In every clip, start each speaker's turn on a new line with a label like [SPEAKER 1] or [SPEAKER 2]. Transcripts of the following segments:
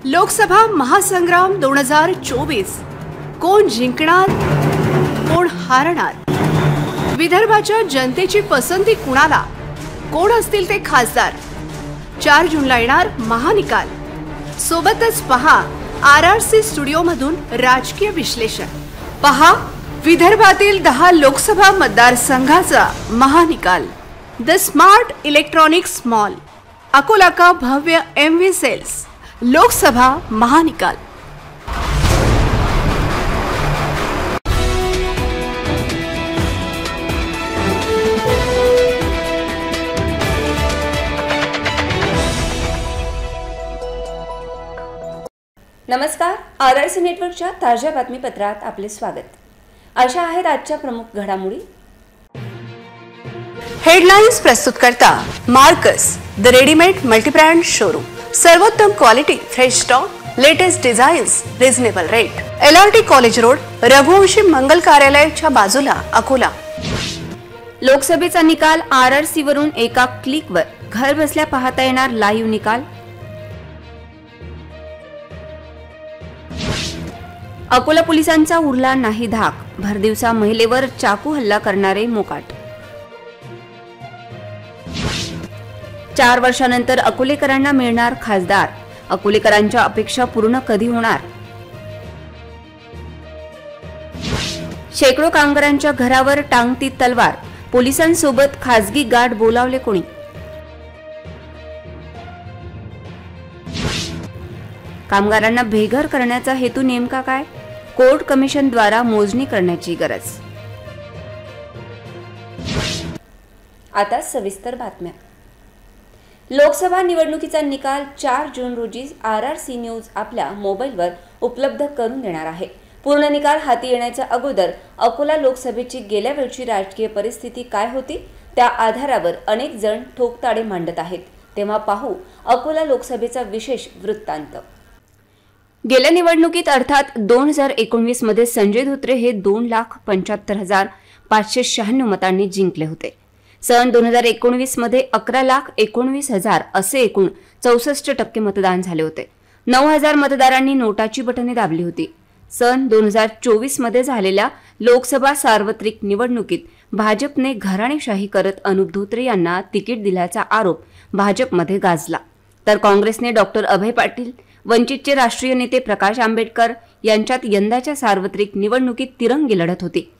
[SPEAKER 1] लोकसभा महासंग्राम 2024 कोण जिंकणार कोण हारणार, विदर्भाच्या जनतेची पसंती कुणाला, कोण असतील ते खासदार, 4 जूनला येणार महानिकाल। सोबतच पहा RRC स्टुडिओ मधून राजकीय विश्लेषण। पहा विदर्भातील 10 लोकसभा मतदारसंघाचा महानिकाल। The smart electronics mall, Akola का भव्य MV सेल्स, लोकसभा महानिकाल।
[SPEAKER 2] नमस्कार, RRC नेटवर्कच्या ताज्या बातमीपत्रात आपले स्वागत। अशा आहेत आजच्या प्रमुख घडामोडी।
[SPEAKER 1] हेडलाइन्स प्रस्तुत करता Marcus, the readymade multibrand showroom. सर्वोत्तम quality, fresh stock, latest designs, reasonable rate. LRT college road, Raghuvanshi Mangal कार्यालयाच्या बाजूला, अकोला।
[SPEAKER 2] लोकसभेचा निकाल RRC वरून एका क्लिकवर घर बसल्या पाहता येणार लाईव्ह निकाल। अकोला पोलिसांचा उरला नाही धाक, भरदिवसा महिलेवर चाकू हल्ला करणारे मोकाट। 4 वर्षानंतर अकोलेकरांना मिळणार खासदार, अकोलेकरांच्या अपेक्षा पूर्ण कधी होणार? शेकडो कामगारांच्या घरावर टांगती तलवार, पोलिसांसोबत खासगी गार्ड बोलावले कोणी? कामगारांना बेघर करण्याचा हेतू नेमका काय? कोर्ट कमिशन द्वारा मोजणी करण्याची गरज। आता सविस्तर बातम्या। लोकसभा निवडणुकीचा निकाल 4 जून रोजी RRC न्यूज आपल्या मोबाईलवर उपलब्ध करून देणार आहे। पूर्ण निकाल हाती येण्याच्या अगोदर अकोला लोकसभेची गेल्या वेळची राजकीय परिस्थिती काय होती त्या आधारावर अनेक जण ठोकताळे मांडत आहेत। तेव्हा पाहू अकोला लोकसभेचा विशेष वृत्तांत। गेल्या निवडणुकीत अर्थात 2019 मध्ये संजय धोत्रे हे 2,75,596 मतांनी जिंकले होते। सन 2019 मध्ये 11,19,000 असे एकूण 64% मतदान झाले होते। 9,000 मतदारांनी नोटाची बटणे दाबली होती। सन 2024 मध्ये झालेल्या लोकसभा सार्वत्रिक निवडणुकीत भाजपने घराणेशाही करत अनुप धोत्रे यांना तिकीट दिल्याचा आरोप भाजपमध्ये गाजला, तर काँग्रेसने डॉक्टर अभय पाटील, वंचितचे राष्ट्रीय नेते प्रकाश आंबेडकर यांच्यात यंदाच्या सार्वत्रिक निवडणुकीत तिरंगी लढत होती।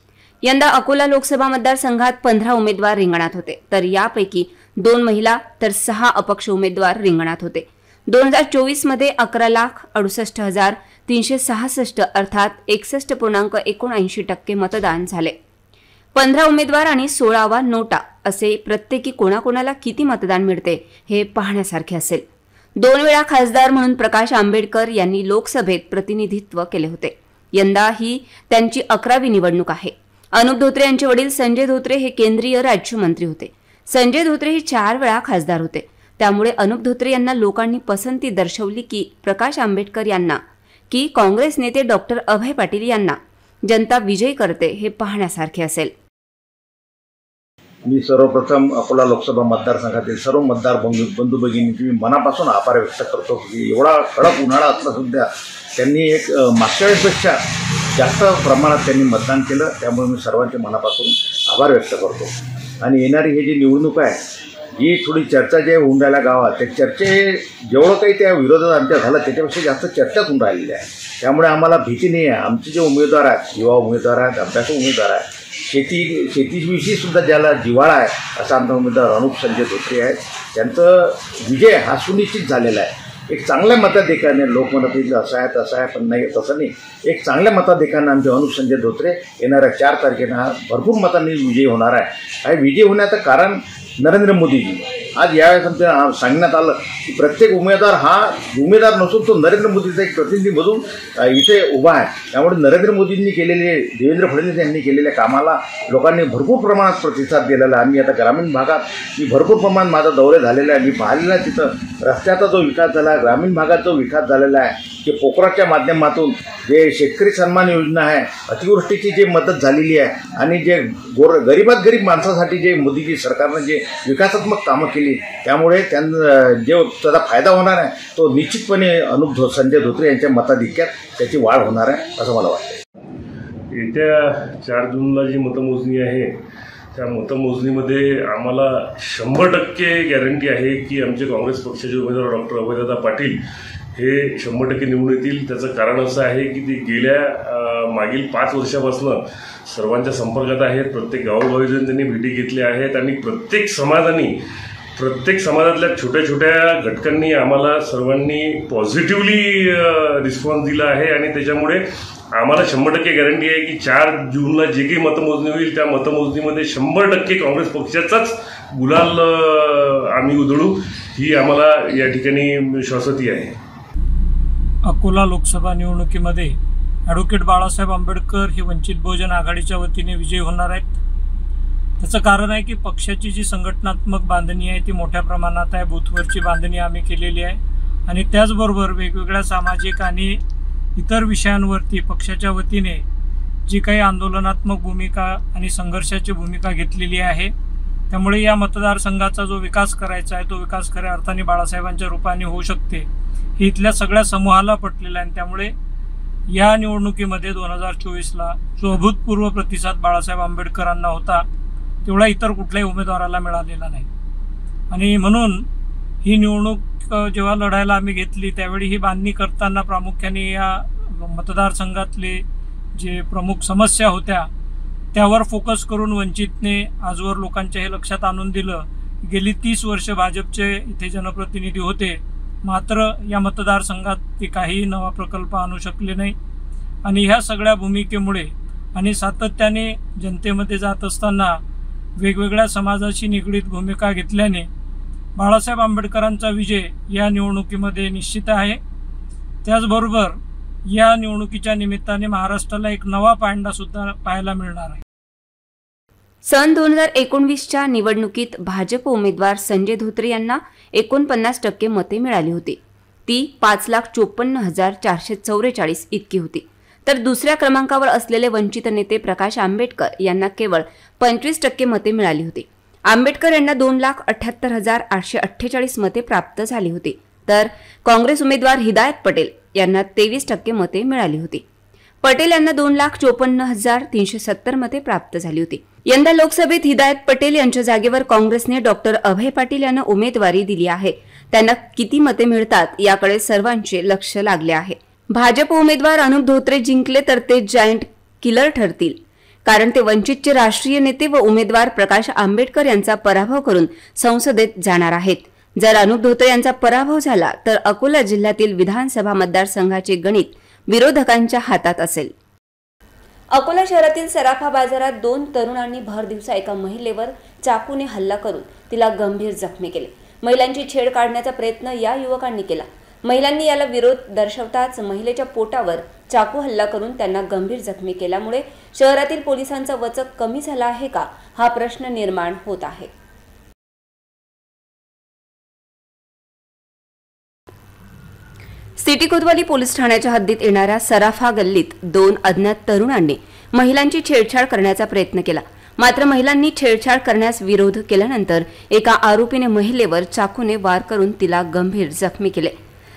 [SPEAKER 2] यंदा अकोला लोकसभा मतदारसंघात 15 उमेदवार रिंगणात होते, तर यापैकी 2 महिला तर 6 अपक्ष उमेदवार रिंगणात होते। 2024 मध्ये 11,68,366 अर्थात 61.79% मतदान झाले। 15 उमेदवार आणि 16वा नोटा असे प्रत्येकी कोणाकोणाला किती मतदान मिळते हे पाहण्यासारखे असेल। 2 वेळा खासदार म्हणून प्रकाश आंबेडकर यांनी लोकसभेत प्रतिनिधित्व केले होते। यंदा ही त्यांची 11वी निवडणूक आहे। अनुप धोत्रे यांचे वडील संजय धोत्रे हे केंद्रीय राज्यमंत्री होते। संजय धोत्रे हे 4 वेळा खासदार होते। त्यामुळे अनुप धोत्रे यांना लोकांनी पसंती दर्शवली की प्रकाश आंबेडकर यांना की काँग्रेस नेते डॉक्टर अभय पाटील यांना जनता विजयी करते हे पाहण्यासारखे असेल।
[SPEAKER 3] मी सर्वप्रथम अकोला लोकसभा मतदारसंघातील सर्व मतदार बंधू भगिनींची मी मनापासून आभार व्यक्त करतो की एवढा कडक उन्हाळा असला सुद्धा त्यांनी एक मागच्या वेळेसपेक्षा जास्त प्रमाणात त्यांनी मतदान केलं, त्यामुळे मी सर्वांच्या मनापासून आभार व्यक्त करतो। आणि येणारी ही जी निवडणूक आहे, ही थोडी चर्चा जे होऊन राहिल्या गावात, ते चर्चे जेवढं काही त्या विरोधात आमच्या झालं त्याच्यापेक्षा जास्त चर्चाच होऊन राहिलेली आहे। त्यामुळे आम्हाला भीती नाही आहे। आमचे जे उमेदवार आहेत, युवा उमेदवार आहेत, अभ्यासू उमेदवार आहेत, शेतीविषयी सुद्धा ज्याला जिव्हाळा आहे असा आमचा उमेदवार अनुप संजय धोत्रे आहेत, त्यांचं विजय हा सुनिश्चित झालेला आहे। एक चांगल्या मताधिकाने लोक म्हणत येईल असं आहे तसं आहे, पण नाही, तसं नाही। एक चांगल्या मताधिकाने आमचे अनुप संजय धोत्रे येणाऱ्या 4 तारखेला हा भरपूर मतांनी विजयी होणार आहे। आणि विजयी होण्याचं कारण नरेंद्र मोदीजी। आज यावेळेस आमच्या सांगण्यात आलं की प्रत्येक उमेदवार हा उमेदवार नसून तो नरेंद्र मोदीचा एक प्रतिनिधी म्हणून इथे उभा आहे। त्यामुळे नरेंद्र मोदींनी केलेले, देवेंद्र फडणवीस यांनी केलेल्या कामाला लोकांनी भरपूर प्रमाणात प्रतिसाद दिलेला आहे। आम्ही आता ग्रामीण भागात मी भरपूर प्रमाणात माझा दौरे झालेला आहे, मी पाहिलेला आहे। तिथं रस्त्याचा जो विकास झाला, ग्रामीण भागात जो विकास झालेला आहे, जे पोखराच्या माध्यमातून जे शेतकरी सन्मान योजना आहे, अतिवृष्टीची जी मदत झालेली आहे आणि जे गरीबात गरीब माणसासाठी जे मोदीजी सरकारनं जे विकासात्मक कामं केली, त्यामुळे त्यांना जे त्याचा फायदा होणार आहे तो निश्चितपणे संजय धोत्रे यांच्या मताधिक्यात त्याची वाढ होणार आहे असं मला वाटतं।
[SPEAKER 4] येत्या 4 जूनला जी मतमोजणी आहे त्या मतमोजणीमध्ये आम्हाला 100% गॅरंटी आहे की आमचे काँग्रेस पक्षाचे उमेदवार डॉक्टर अभयदादा पाटील हे 100% निवडून येतील। त्याचं कारण असं आहे की ते गेल्या मागील 5 वर्षापासून सर्वांच्या संपर्कात आहेत, प्रत्येक गावोगावी जाऊन त्यांनी भेटी घेतल्या आहेत आणि प्रत्येक समाजातल्या छोट्या छोट्या घटकांनी आम्हाला सर्वांनी पॉझिटिव्हली रिस्पॉन्स दिला आहे आणि त्याच्यामुळे आम्हाला 100% गॅरंटी आहे की 4 जूनला जे काही मतमोजणी होईल त्या मतमोजणीमध्ये 100% काँग्रेस पक्षाचाच गुलाल आम्ही उधळू ही आम्हाला या ठिकाणी विश्वासती आहे।
[SPEAKER 5] अकोला लोकसभा निवडणुकीमध्ये ॲडव्होकेट बाळासाहेब आंबेडकर हे वंचित बहुजन आघाडीच्या वतीने विजयी होणार आहेत। त्याचं कारण आहे की पक्षाची जी संघटनात्मक बांधणी आहे ती मोठ्या प्रमाणात आहे, बूथवरची बांधणी आम्ही केलेली आहे आणि त्याचबरोबर वेगवेगळ्या सामाजिक आणि इतर विषयांवरती पक्षाच्या वतीने जी काही आंदोलनात्मक भूमिका आणि संघर्षाची भूमिका घेतलेली आहे, त्यामुळे या मतदारसंघाचा जो विकास करायचा आहे तो विकास खऱ्या अर्थाने बाळासाहेबांच्या रूपाने होऊ शकते हे इथल्या सगळ्या समूहाला पटलेलं आहे। त्यामुळे या निवडणुकीमध्ये 2024ला जो अभूतपूर्व प्रतिसाद बाळासाहेब आंबेडकरांना होता तेवढा इतर कुठल्याही उमेदवाराला मिळालेला नाही आणि म्हणून ही निवडणूक जेव्हा लढायला आम्ही घेतली त्यावेळी ही बांधणी करताना प्रामुख्याने या मतदारसंघातले जे प्रमुख समस्या होत्या त्यावर फोकस करून वंचितने आजवर लोकांच्या हे लक्षात आणून दिलं। गेली 30 वर्ष भाजपचे इथे जनप्रतिनिधी होते, मात्र या मतदारसंघात ते काही नवा प्रकल्प आणू शकले नाही आणि ह्या सगळ्या भूमिकेमुळे आणि सातत्याने जनतेमध्ये जात असताना वेगवेगळ्या समाजाशी निगडीत भूमिका घेतल्याने बाळासाहेब आंबेडकरांचा विजय या निवडणुकीमध्ये निश्चित आहे। त्याचबरोबर या निवडणुकीच्या निमित्ताने महाराष्ट्राला एक नवा पायंडा सुद्धा पाहायला मिळणार आहे।
[SPEAKER 2] सन 2019च्या निवडणुकीत भाजप उमेदवार संजय धोत्रे यांना 49% मते मिळाली होती। ती 5,54,444 इतकी होती, तर दुसऱ्या क्रमांकावर असलेले वंचित नेते प्रकाश आंबेडकर यांना केवळ 25% मते मिळाली होती। आंबेडकर यांना 2,78,848 मते प्राप्त झाली होती, तर काँग्रेस उमेदवार हिदायत पटेल यांना 23% मते मिळाली होती। पटेल यांना 2,54,370 मते प्राप्त झाली होती। यंदा लोकसभेत हिदायत पटेल यांच्या जागेवर काँग्रेसने डॉक्टर अभय पाटील यांना उमेदवारी दिली आहे। त्यांना किती मते मिळतात याकडे सर्वांचे लक्ष लागले आहे। भाजप उमेदवार अनुप धोत्रे जिंकले तर ते जायंट किलर ठरतील, कारण ते वंचितचे राष्ट्रीय नेते व उमेदवार प्रकाश आंबेडकर यांचा पराभव करून संसदेत जाणार आहेत। जर अनुप धोत्रे यांचा पराभव झाला तर अकोला जिल्ह्यातील विधानसभा मतदारसंघाचे गणित विरोधकांच्या हातात असेल। अकोला शहरातील सराफा बाजारात 2 तरुणांनी भर दिवसा एका महिलेवर चाकूने हल्ला करून तिला गंभीर जखमी केले। महिलांची छेड काढण्याचा प्रयत्न या युवकांनी केला। महिलांनी याला विरोध दर्शवताच महिलेच्या पोटावर चाकू हल्ला करून त्यांना गंभीर जखमी केल्यामुळे शहरातील पोलिसांचा वचक कमी झाला आहे का हा प्रश्न निर्माण होत आहे। सिटी कोतवाली पोलीस ठाण्याच्या हद्दीत येणाऱ्या सराफा गल्लीत 2 अज्ञात तरुणांनी महिलांची छेडछाड करण्याचा प्रयत्न केला, मात्र महिलांनी छेडछाड करण्यास विरोध केल्यानंतर एका आरोपीने महिलेवर चाकूने वार करून तिला गंभीर जखमी केले।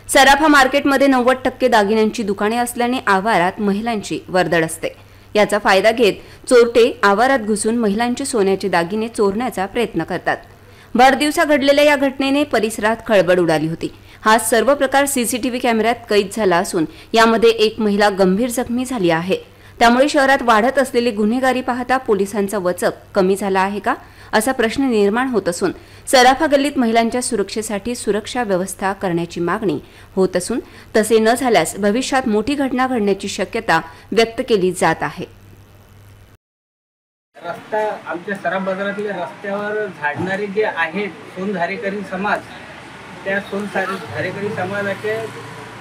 [SPEAKER 2] सराफा मार्केटमध्ये 90% दागिन्यांची दुकाने असल्याने आवारात महिलांची वर्दळ असते। याचा फायदा घेत चोरटे आवारात घुसून महिलांचे सोन्याचे दागिने चोरण्याचा प्रयत्न करतात। भरदिवसा घडलेल्या या घटनेने परिसरात खळबळ उडाली होती। हा सर्व प्रकार सीसीटीव्ही कॅमेऱ्यात कैद झाला असून यामध्ये एक महिला गंभीर जखमी झाली आहे। त्यामुळे शहरात वाढत असलेली गुन्हेगारी पाहता पोलिसांचा वचक कमी झाला आहे का असा प्रश्न निर्माण होत असून सराफा गल्लीत महिलांच्या सुरक्षेसाठी सुरक्षा व्यवस्था करण्याची मागणी होत असून तसे न झाल्यास भविष्यात मोठी घटना घडण्याची शक्यता व्यक्त केली जात आहे।
[SPEAKER 6] रस्ता आमच्या सराफ बाजारातल्या रस्त्यावर झाडणारे जे आहेत सोनधारेकरी समाज, त्या सोनधारेकरी समाजाचे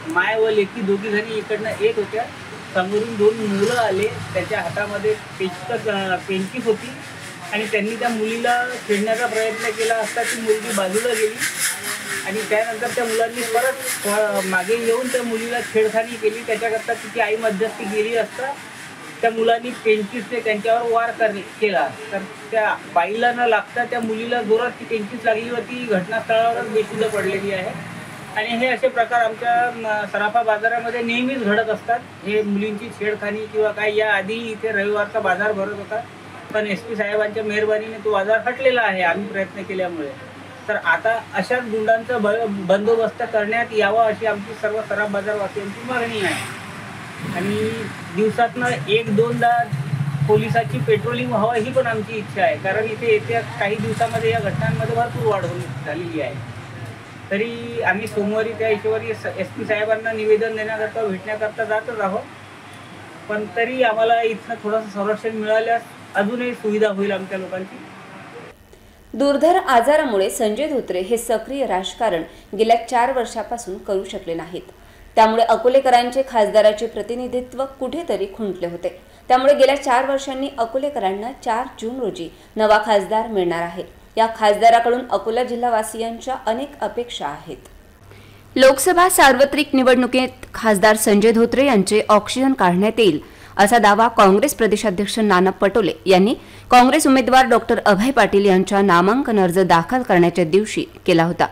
[SPEAKER 6] माय व लेकी दोघी जणी इकडनं येत होत्या। समोरून 2 मुलं आले, त्याच्या हातामध्ये पेंचिक होती आणि त्यांनी त्या मुलीला छेडण्याचा प्रयत्न केला असता ती मुलगी बाजूला गेली आणि त्यानंतर त्या मुलांनी परत मागे येऊन त्या मुलीला छेडखानी केली. त्याच्याकरता तिची आई मध्यस्थी गेली असता त्या मुलांनी पेंचीसने त्यांच्यावर वार केला. तर त्या बाईला न लागता त्या मुलीला जोरात ती पेंचीस लागली व ती घटनास्थळावरच बेशुद्ध पडलेली आहे. आणि हे असे प्रकार आमच्या सराफा बाजारामध्ये नेहमीच घडत असतात. हे मुलींची छेडखानी किंवा काय, या आधी इथे रविवारचा बाजार भरत होता, पण SP साहेबांच्या मेहरबानीने तो बाजार हटलेला आहे आम्ही प्रयत्न केल्यामुळे. तर आता अशाच गुंडांचा बंदोबस्त करण्यात यावा अशी आमची सर्व सराफ बाजारवासियांची मागणी आहे. आणि दिवसातनं 1-2दा पोलिसाची पेट्रोलिंग व्हावं ही पण आमची इच्छा आहे, कारण इथे येत्या काही दिवसामध्ये या घटनांमध्ये भरपूर वाढ झालेली आहे. तरी आम्ही सोमवारी त्या हिशोबाने SP साहेबांना निवेदन देण्याकरता भेटण्याकरता जातच आहोत. पण तरी आम्हाला इथं थोडंसं संरक्षण मिळाल्यास अजूनही सुविधा होईल आमच्या लोकांची.
[SPEAKER 2] दुर्धर आजारामुळे संजय धोत्रे हे सक्रिय राजकारण गेल्या 4 वर्षापासून करू शकले नाहीत. त्यामुळे अकोलेकरांचे खासदाराचे प्रतिनिधित्व कुठेतरी खुंटले होते. त्यामुळे गेल्या 4 वर्षांनी अकोलेकरांना 4 जून रोजी नवा खासदार मिळणार आहे. या खासदाराकडून अकोला जिल्हावासियांच्या अनेक अपेक्षा आहेत. लोकसभा सार्वत्रिक निवडणुकीत खासदार संजय धोत्रे यांचे ऑक्सिजन काढण्यात येईल असा दावा काँग्रेस प्रदेशाध्यक्ष नाना पटोले यांनी काँग्रेस उमेदवार डॉक्टर अभय पाटील यांच्या नामांकन अर्ज दाखल करण्याच्या दिवशी केला होता.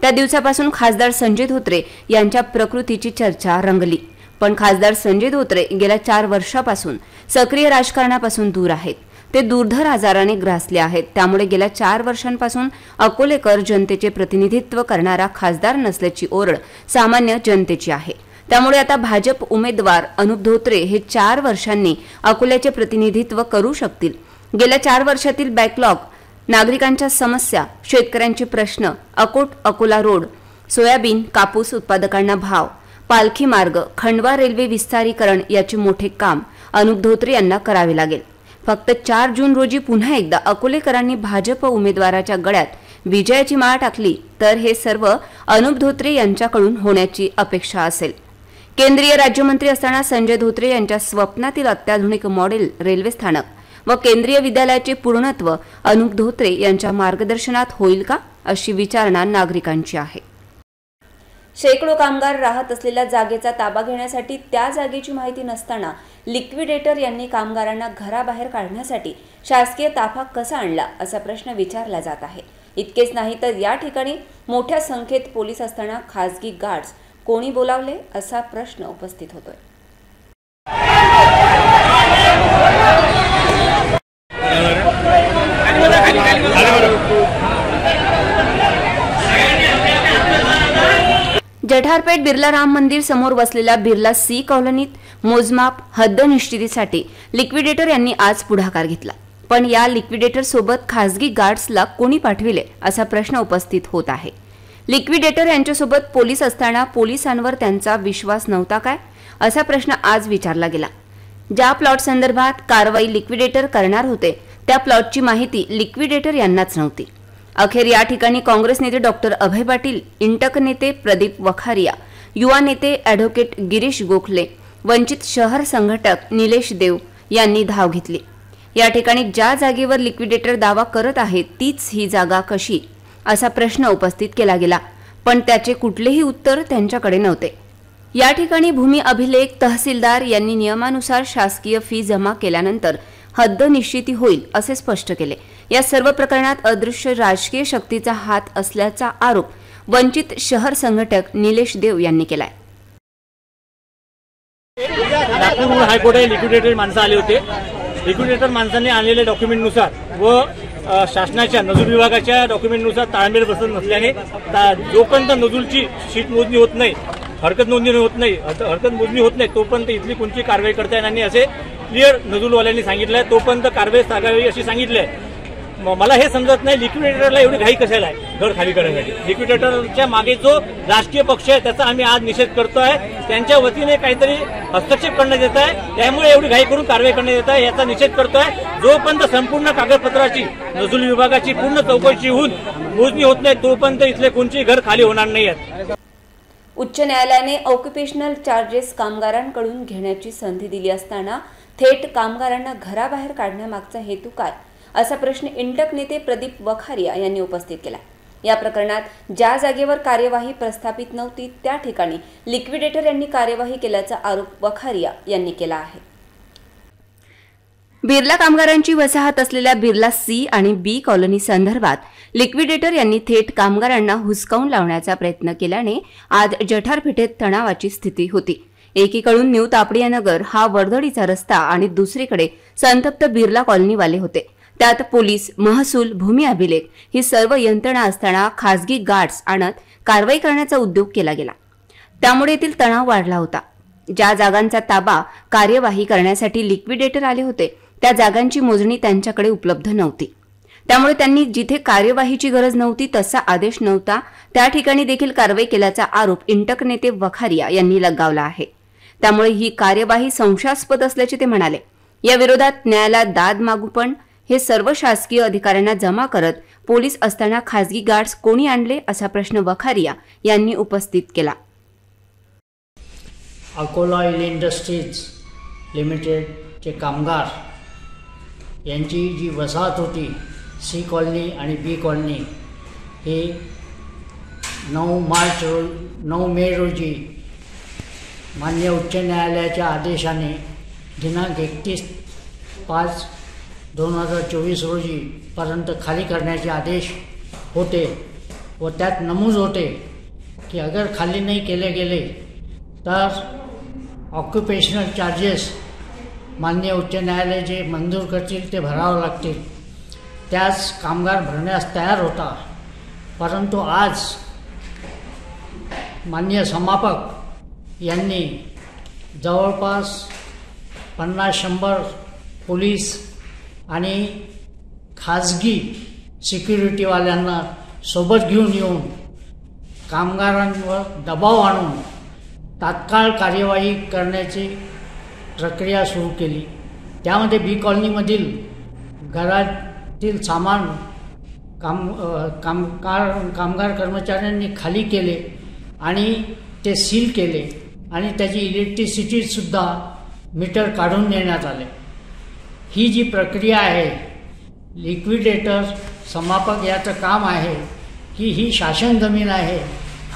[SPEAKER 2] त्या दिवसापासून खासदार संजय धोत्रे यांच्या प्रकृतीची चर्चा रंगली. पण खासदार संजय धोत्रे गेल्या 4 वर्षापासून सक्रिय राजकारणापासून दूर आहेत. ते दुर्धर आजाराने ग्रासले आहेत. त्यामुळे गेल्या 4 वर्षांपासून अकोलेकर जनतेचे प्रतिनिधित्व करणारा खासदार नसल्याची ओरड सामान्य जनतेची आहे. त्यामुळे आता भाजप उमेदवार अनुप धोत्रे हे 4 वर्षांनी अकोल्याचे प्रतिनिधित्व करू शकतील. गेल्या 4 वर्षातील बॅकलॉग, नागरिकांच्या समस्या, शेतकऱ्यांचे प्रश्न, अकोट-अकोला रोड, सोयाबीन, कापूस उत्पादकांना भाव, पालखी मार्ग, खंडवा रेल्वे विस्तारीकरण याचे मोठे काम अनुप धोत्रे यांना करावे लागेल. फक्त 4 जून रोजी पुन्हा एकदा अकोलेकरांनी भाजप उमेदवाराच्या गळ्यात विजयाची माळ टाकली तर हे सर्व अनुप धोत्रे यांच्याकडून होण्याची अपेक्षा असेल. केंद्रीय राज्यमंत्री असताना संजय धोत्रे यांच्या स्वप्नातील अत्याधुनिक मॉडेल रेल्वे स्थानक व केंद्रीय विद्यालयाचे पूर्णत्व अनुप धोत्रे यांच्या मार्गदर्शनात होईल का, अशी विचारणा नागरिकांची आहे. शेकडो कामगार राहत असलेल्या जागेचा ताबा घेण्यासाठी त्या जागेची माहिती नसताना लिक्विडेटर यांनी कामगारांना घराबाहेर काढण्यासाठी शासकीय ताफा कसा आणला, असा प्रश्न विचारला जात आहे. इतकेच नाही तर या ठिकाणी मोठ्या संख्येत पोलीस असताना खासगी गार्ड्स कोणी बोलावले, असा प्रश्न उपस्थित होतोय. जठारपेठ बिर्ला राम मंदिर समोर वसलेल्या बिर्ला C कॉलनीत मोजमाप हद्द निश्चितीसाठी लिक्विडेटर यांनी आज पुढाकार घेतला. पण या लिक्विडेटर सोबत खासगी गार्ड्सला कोणी पाठविले, असा प्रश्न उपस्थित होत आहे. लिक्विडेटर यांच्यासोबत पोलीस असताना पोलिसांवर त्यांचा विश्वास नव्हता काय, असा प्रश्न आज विचारला गेला. ज्या प्लॉट संदर्भात कारवाई लिक्विडेटर करणार होते त्या प्लॉटची माहिती लिक्विडेटर यांनाच नव्हती. अखेर या ठिकाणी काँग्रेस नेते डॉक्टर अभय पाटील, इंटक नेते प्रदीप वखारिया, युवा नेते ॲडव्होकेट गिरीश गोखले, वंचित शहर संघटक निलेश देव यांनी धाव घेतली. या ठिकाणी ज्या जागेवर लिक्विडेटर दावा करत आहे तीच ही जागा कशी, असा प्रश्न उपस्थित केला गेला. पण त्याचे कुठलेही उत्तर त्यांच्याकडे नव्हते. या ठिकाणी भूमी अभिलेख तहसीलदार यांनी नियमानुसार शासकीय फी जमा केल्यानंतर हद्द निश्चिती होईल असे स्पष्ट केले. या सर्व प्रकरणात अदृश्य राजकीय शक्तीचा हात असल्याचा आरोप वंचित शहर संघटक निलेश देव यांनी केलाय.
[SPEAKER 7] नागपूर हायकोर्टात लिक्विडेटर माणसं आले होते. लिक्विडेटर माणसांनी आणलेल्या डॉक्युमेंटनुसार व शासनाच्या नजूल विभागाच्या डॉक्युमेंटनुसार ताळमेळ बसत नसल्याने जोपर्यंत नजूलची शीट मोजणी होत नाही, हरकत मोजणी होत नाही तोपर्यंत इथली कोणती कारवाई करता येणार नाही असे क्लिअर नजूलवाल्यांनी सांगितलं आहे. तोपर्यंत कारवाई सांगावी अशी सांगितली आहे. मला हे समजत नाही लिक्विडेटरला एवढी घाई कशाला आहे घर खाली करण्यासाठी. लिक्विडेटरच्या मागे जो राजकीय पक्ष आहे त्याचा आम्ही आज निषेध करतोय. त्यांच्या वतीने काहीतरी हस्तक्षेप करण्यात येत आहे, त्यामुळे एवढी घाई करून कारवाई करण्यात येत आहे, याचा निषेध करतोय. जोपर्यंत संपूर्ण कागदपत्राची नजूल विभागाची पूर्ण चौकशी होऊन मोजणी होत नाही तोपर्यंत इथले कोणतेही घर खाली होणार नाही आहेत.
[SPEAKER 2] उच्च न्यायालयाने ऑक्युपेशनल चार्जेस कामगारांकडून घेण्याची संधी दिली असताना थेट कामगारांना घराबाहेर काढण्यामागचा हेतू काय, असा प्रश्न इंटक नेते प्रदीप वखारिया यांनी उपस्थित केला. या प्रकरणात ज्या जागेवर कार्यवाही प्रस्थापित नव्हती त्या ठिकाणी लिक्विडेटर यांनी कार्यवाही केल्याचा आरोप वखारिया यांनी केला आहे. बिर्ला कामगारांची वसाहत असलेल्या बिर्ला सी आणि बी कॉलनी संदर्भात लिक्विडेटर यांनी थेट कामगारांना हुसकावून लावण्याचा प्रयत्न केल्याने आज जठारपेठेत तणावाची स्थिती होती. एकीकडून न्यू तापडिया नगर हा वर्दळीचा रस्ता आणि दुसरीकडे संतप्त बिर्ला कॉलनीवाले होते. त्यात पोलीस, महसूल, भूमी अभिलेख ही सर्व यंत्रणा असताना खासगी गार्ड्स आणत कारवाई करण्याचा उद्योग केला गेला. त्यामुळे येथील तणाव वाढला होता. ज्या जागांचा ताबा कार्यवाही करण्यासाठी लिक्विडेटर आले होते त्या जागांची मोजणी त्यांच्याकडे उपलब्ध नव्हती. त्यामुळे त्यांनी जिथे कार्यवाहीची गरज नव्हती तसा आदेश नव्हता त्या ठिकाणी देखील कारवाई केल्याचा आरोप इंटक नेते वखारिया यांनी लगावला आहे. त्यामुळे ही कार्यवाही संशयास्पद असल्याचे ते म्हणाले. या विरोधात न्यायालयात दाद मागू पण हे सर्व शासकीय अधिकाऱ्यांना जमा करत पोलीस असताना खासगी गार्ड्स कोणी आणले असा प्रश्न वखारिया यांनी उपस्थित केला.
[SPEAKER 8] अकोला ऑइल इंडस्ट्रीज लिमिटेडचे कामगार यांची जी वसाहत होती सी कॉलनी आणि बी कॉलनी हे 9 मे रोजी माननीय उच्च न्यायालयाच्या आदेशाने दिनांक 31/5/2024 रोजीपर्यंत खाली करण्याचे आदेश होते व त्यात नमूद होते की अगर खाली नाही केले गेले तर ऑक्युपेशनल चार्जेस माननीय उच्च न्यायालय जे मंजूर करतील ते भरावं लागतील. त्यास कामगार भरण्यास तयार होता. परंतु आज माननीय समापक यांनी जवळपास 50-100 पोलीस आणि खाजगी सिक्युरिटीवाल्यांना सोबत घेऊन येऊन कामगारांवर दबाव आणून तात्काळ कार्यवाही करण्याची प्रक्रिया सुरू केली. त्यामध्ये बी कॉलनीमधील घरातील सामान कामगार कर्मचाऱ्यांनी खाली केले आणि ते सील केले आणि त्याची इलेक्ट्रिसिटीसुद्धा मीटर काढून नेण्यात आले. ही जी प्रक्रिया आहे लिक्विडेटर समापक याचं काम आहे की ही शासन जमीन आहे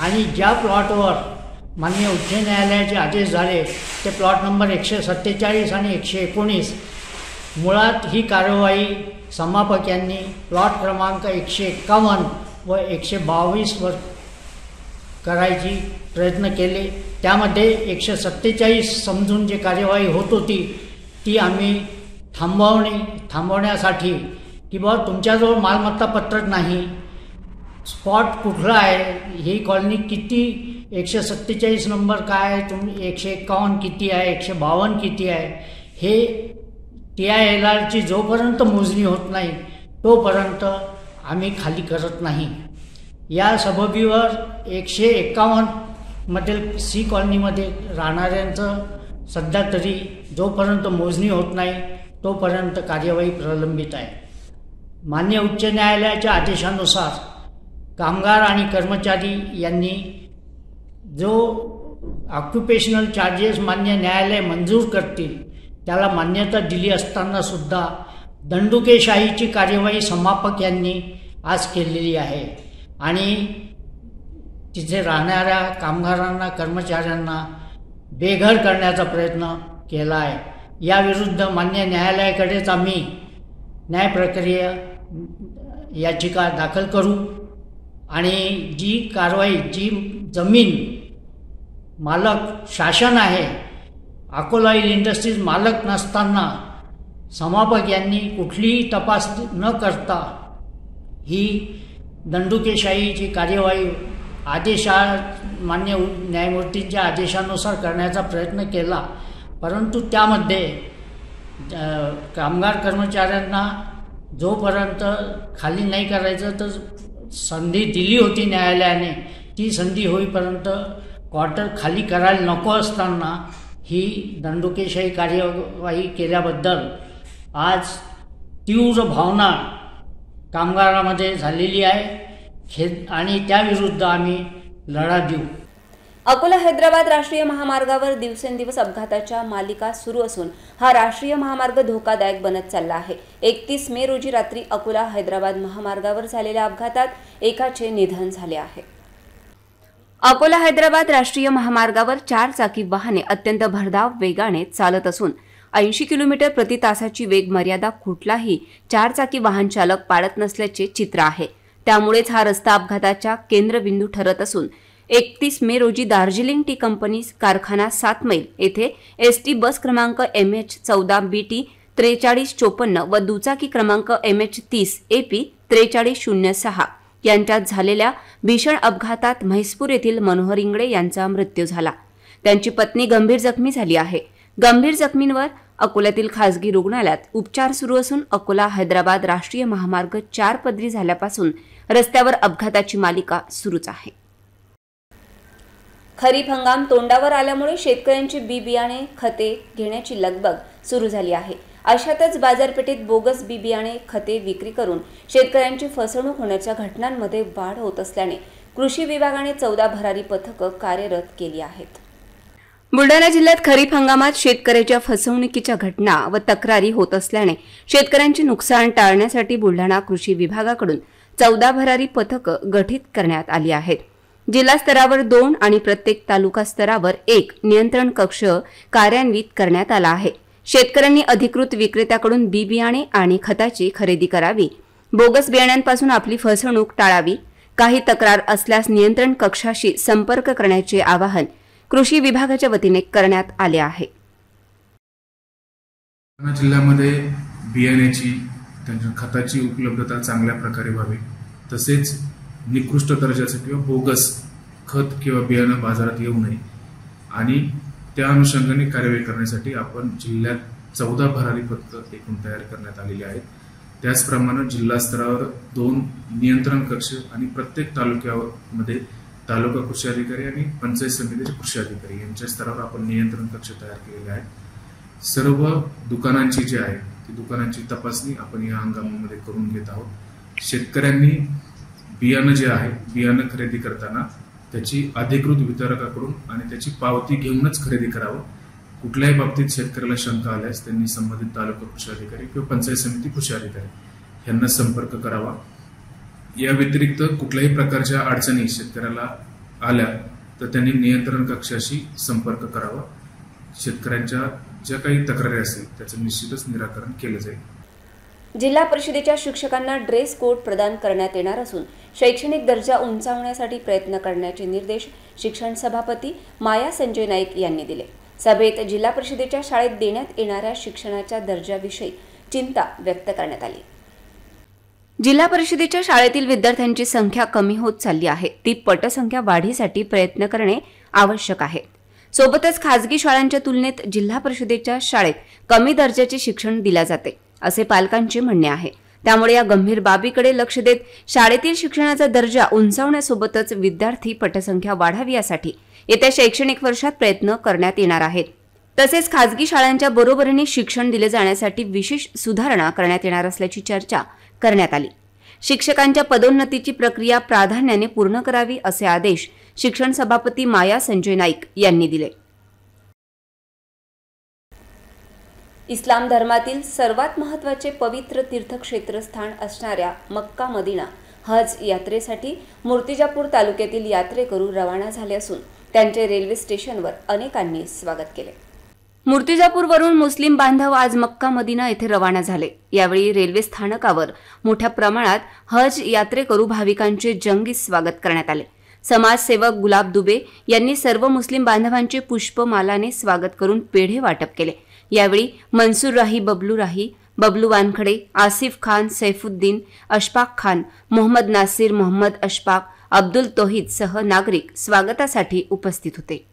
[SPEAKER 8] आणि ज्या प्लॉटवर माननीय उच्च न्यायालयाचे आदेश झाले ते प्लॉट नंबर 147 आणि 119 मुळात ही कार्यवाही समापक यांनी प्लॉट क्रमांक 151 व 122 वर करायची प्रयत्न केले. त्यामध्ये 147 समजून जे कार्यवाही होत होती ती आम्ही थांबवण्यासाठी की बाबा तुमच्याजवळ मालमत्ता पत्रक नाही, स्पॉट कुठला आहे, ही कॉलनी किती 147 नंबर काय आहे, 151 किती आहे, 152 किती आहे, हे TILRची जोपर्यंत मोजणी होत नाही तोपर्यंत आम्ही खाली करत नाही. या सबबीवर 151 मधील सी कॉलनीमध्ये राहणाऱ्यांचं सध्या तरी जोपर्यंत मोजणी होत नाही तोपर्यंत कार्यवाही प्रलंबित आहे. मान्य उच्च न्यायालयाच्या आदेशानुसार कामगार आणि कर्मचारी यांनी जो ऑक्युपेशनल चार्जेस मान्य न्यायालय मंजूर करतील त्याला मान्यता दिली असताना सुद्धा दंडुकेशाहीची कार्यवाही समापक यांनी आज केलेली आहे आणि तिथे राहणाऱ्या कामगारांना कर्मचाऱ्यांना बेघर करण्याचा प्रयत्न केला आहे. याविरुद्ध मान्य न्यायालयाकडेच आम्ही न्यायप्रक्रिया याचिका दाखल करू आणि जी कारवाई जी जमीन मालक शासन आहे, अकोला ऑइल इंडस्ट्रीज मालक नसताना समापक यांनी कुठलीही तपासणी न करता ही दंडुकेशाहीची कार्यवाही मान्य न्यायमूर्तींच्या आदेशानुसार करण्याचा प्रयत्न केला. परंतु त्यामध्ये कामगार कर्मचाऱ्यांना जोपर्यंत खाली नाही करायचं तर संधी दिली होती न्यायालयाने, ती संधी होईपर्यंत क्वार्टर खाली करायला नको असताना ही दंडुकेशाही कार्यवाही केल्याबद्दल आज तीव्र भावना कामगारामध्ये झालेली आहे आणि त्याविरुद्ध आम्ही लढा देऊ.
[SPEAKER 2] अकोला हैदराबाद राष्ट्रीय महामार्गावर दिवसेंदिवस अपघाताच्या मालिका सुरू असून हा राष्ट्रीय महामार्ग धोकादायक बनत चालला आहे. 31 मे रोजी रात्री अकोला हैदराबाद महामार्गावर झालेल्या अपघातात एकाचे निधन झाले आहे. अकोला हैदराबाद राष्ट्रीय महामार्गावर 4 चाकी वाहने अत्यंत भरधाव वेगाने चालत असून 80 किलोमीटर प्रति तासाची वेग मर्यादा कुठलाही 4 चाकी वाहन चालक पाळत नसल्याचे चित्र आहे. त्यामुळेच हा रस्ता अपघाताच्या केंद्रबिंदू ठरत असून 31 मे रोजी दार्जिलिंग टी कंपनी कारखाना 7 मैल येथे एसटी बस क्रमांक MH14BT 4354 व दुचाकी क्रमांक MH30 AP 4306 यांच्यात झालेल्या भीषण अपघातात म्हैसपूर येथील मनोहर इंगळे यांचा मृत्यू झाला. त्यांची पत्नी गंभीर जखमी झाली आहे. गंभीर जखमींवर अकोल्यातील खासगी रुग्णालयात उपचार सुरू असून अकोला हैदराबाद राष्ट्रीय महामार्ग 4 पदरी झाल्यापासून रस्त्यावर अपघाताची मालिका सुरूच आहे. खरीप हंगाम तोंडावर आल्यामुळे शेतकऱ्यांची बी बियाणे खते घेण्याची लगबग सुरू झाली आहे. अशातच बाजारपेठेत बोगस बी बियाणे खते विक्री करून शेतकऱ्यांची फसवणूक होण्याच्या घटनांमध्ये वाढ होत असल्याने कृषी विभागाने 14 भरारी पथकं कार्यरत केली आहेत. बुलढाणा जिल्ह्यात खरीप हंगामात शेतकऱ्याच्या फसवणुकीच्या घटना व तक्रारी होत असल्याने शेतकऱ्यांचे नुकसान टाळण्यासाठी बुलढाणा कृषी विभागाकडून 14 भरारी पथकं गठीत करण्यात आली आहेत. जिल्हा स्तरावर 2 आणि प्रत्येक तालुका स्तरावर 1 नियंत्रण कक्ष कार्यान्वित करण्यात आला आहे. शेतकऱ्यांनी अधिकृत विक्रेत्याकडून बी बियाणे आणि खताची खरेदी करावी. बोगस बियाण्यांपासून आपली फसवणूक टाळावी. काही तक्रार असल्यास नियंत्रण कक्षाशी संपर्क करण्याचे आवाहन कृषी विभागाच्या वतीने करण्यात आले आहे.
[SPEAKER 9] जिल्ह्यामध्ये बियाण्याची त्यांच्या खताची उपलब्धता चांगल्या प्रकारे व्हावी, तसेच निकृष्ट दर्जाचं किंवा बोगस खत किंवा बियाणं बाजारात येऊ नये आणि त्या अनुषंगाने कार्यवाही करण्यासाठी आपण जिल्ह्यात 14 भरारी पथकं एकूण तयार करण्यात आलेली आहेत. त्याचप्रमाणे जिल्हा स्तरावर 2 नियंत्रण कक्ष आणि प्रत्येक तालुक्यामध्ये तालुका कृषी अधिकारी आणि पंचायत समितीचे कृषी अधिकारी यांच्या स्तरावर आपण नियंत्रण कक्ष तयार केलेले आहेत. सर्व दुकानांची जी आहे ती दुकानांची तपासणी आपण या हंगामामध्ये करून घेत आहोत. शेतकऱ्यांनी बियाणं जे आहे बियाणं खरेदी करताना त्याची अधिकृत वितरकाकडून आणि त्याची पावती घेऊनच खरेदी करावं. कुठल्याही बाबतीत शेतकऱ्याला शंका आल्यास त्यांनी संबंधित तालुका कृषी अधिकारी किंवा पंचायत समिती कृषी अधिकारी यांना संपर्क करावा. या व्यतिरिक्त कुठल्याही प्रकारच्या अडचणी शेतकऱ्याला आल्या तर त्यांनी नियंत्रण कक्षाशी संपर्क करावा. शेतकऱ्यांच्या ज्या काही तक्रारी असतील त्याचं निश्चितच निराकरण केलं जाईल.
[SPEAKER 2] जिल्हा परिषदेच्या शिक्षकांना ड्रेस कोड प्रदान करण्यात येणार असून शैक्षणिक दर्जा उंचावण्यासाठी प्रयत्न करण्याचे निर्देश शिक्षण सभापती माया संजय नाईक यांनी दिले. सभेत जिल्हा परिषदेच्या शाळेत देण्यात येणाऱ्या शिक्षणाच्या दर्जाविषयी चिंता व्यक्त करण्यात आली. जिल्हा परिषदेच्या शाळेतील विद्यार्थ्यांची संख्या कमी होत चालली आहे. ती पटसंख्या वाढीसाठी प्रयत्न करणे आवश्यक आहे. सोबतच खासगी शाळांच्या तुलनेत जिल्हा परिषदेच्या शाळेत कमी दर्जाचे शिक्षण दिले जाते असे पालकांचे म्हणणे आहे. त्यामुळे या गंभीर बाबीकडे लक्ष देत शाळेतील शिक्षणाचा दर्जा उंचावण्यासोबतच विद्यार्थी पटसंख्या वाढावी यासाठी येत्या शैक्षणिक वर्षात प्रयत्न करण्यात येणार आहेत. तसेच खासगी शाळांच्या बरोबरीने शिक्षण दिले जाण्यासाठी विशेष सुधारणा करण्यात येणार असल्याची चर्चा करण्यात आली. शिक्षकांच्या पदोन्नतीची प्रक्रिया प्राधान्याने पूर्ण करावी असे आदेश शिक्षण सभापती माया संजय नाईक यांनी दिले. इस्लाम धर्मातील सर्वात महत्त्वाचे पवित्र तीर्थक्षेत्र स्थान असणाऱ्या मक्का मदिना हज यात्रेसाठी मूर्तिजापूर तालुक्यातील यात्रेकरू रवाना झाले असून त्यांचे रेल्वे स्टेशनवर अनेकांनी स्वागत केले. मूर्तिजापूरवरून मुस्लिम बांधव आज मक्का मदिना येथे रवाना झाले. यावेळी रेल्वे स्थानकावर मोठ्या प्रमाणात हज यात्रेकरू भाविकांचे जंगी स्वागत करण्यात आले. समाजसेवक गुलाब दुबे यांनी सर्व मुस्लिम बांधवांचे पुष्पमालाने स्वागत करून पेढे वाटप केले. यावेळी मनसूर राही, बबलू वानखडे, आसिफ खान, सैफुद्दीन, अशफाक खान, मोहम्मद नासिर, मोहम्मद अशफाक, अब्दुल तोहीद सह नागरिक स्वागतासाठी उपस्थित होते.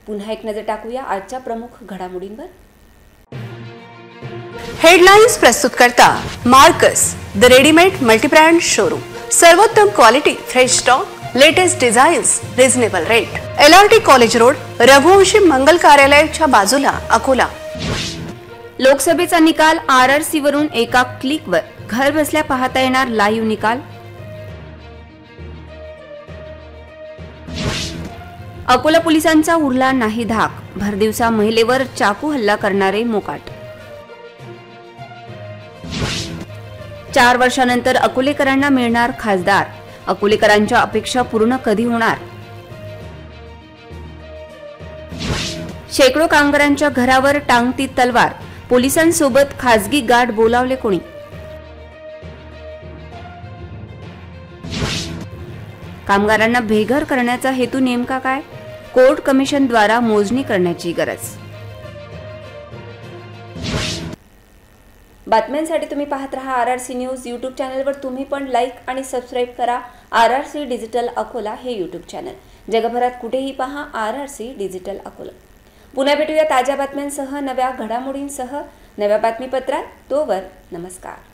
[SPEAKER 2] पुन्हा एक नजर टाकूया आजच्या प्रमुख घडामोडींवर.
[SPEAKER 1] हेडलाइन्स प्रस्तुत करता Marcus the readymade multibrand showroom. सर्वोत्तम quality, fresh stock, latest designs, reasonable rate. LRT college road, Raghuvanshi Mangal कार्यालयाच्या बाजूला, अकोला.
[SPEAKER 2] लोकसभेचा निकाल RRC वरून एका क्लिकवर घर बसल्या पाहता येणार लाईव्ह निकाल. अकोला पोलिसांचा उरला नाही धाक, भरदिवसा महिलेवर चाकू हल्ला करणारे मोकाट. 4 वर्षानंतर अकोलेकरांना मिळणार खासदार, अकोलेकरांच्या अपेक्षा पूर्ण कधी होणार? शेकडो कामगारांच्या घरावर टांगती तलवार, पोलिसांसोबत खासगी गार्ड बोलावले कोणी? कामगारांना बेघर करण्याचा हेतू नेमका काय? कोर्ट कमिशनद्वारा मोजणी करण्याची गरज. बातम्यांसाठी तुम्ही पाहत रहा RRC न्यूज. यूट्यूब चॅनलवर तुम्ही पण लाईक आणि सबस्क्राईब करा RRC डिजिटल अकोला हे यूट्यूब चॅनल. जगभरात कुठेही पहा RRC डिजिटल अकोला. पुन्हा भेटूया ताज्या बातम्यांसह, नव्या घडामोडींसह, नव्या बातमीपत्रात. तोवर नमस्कार.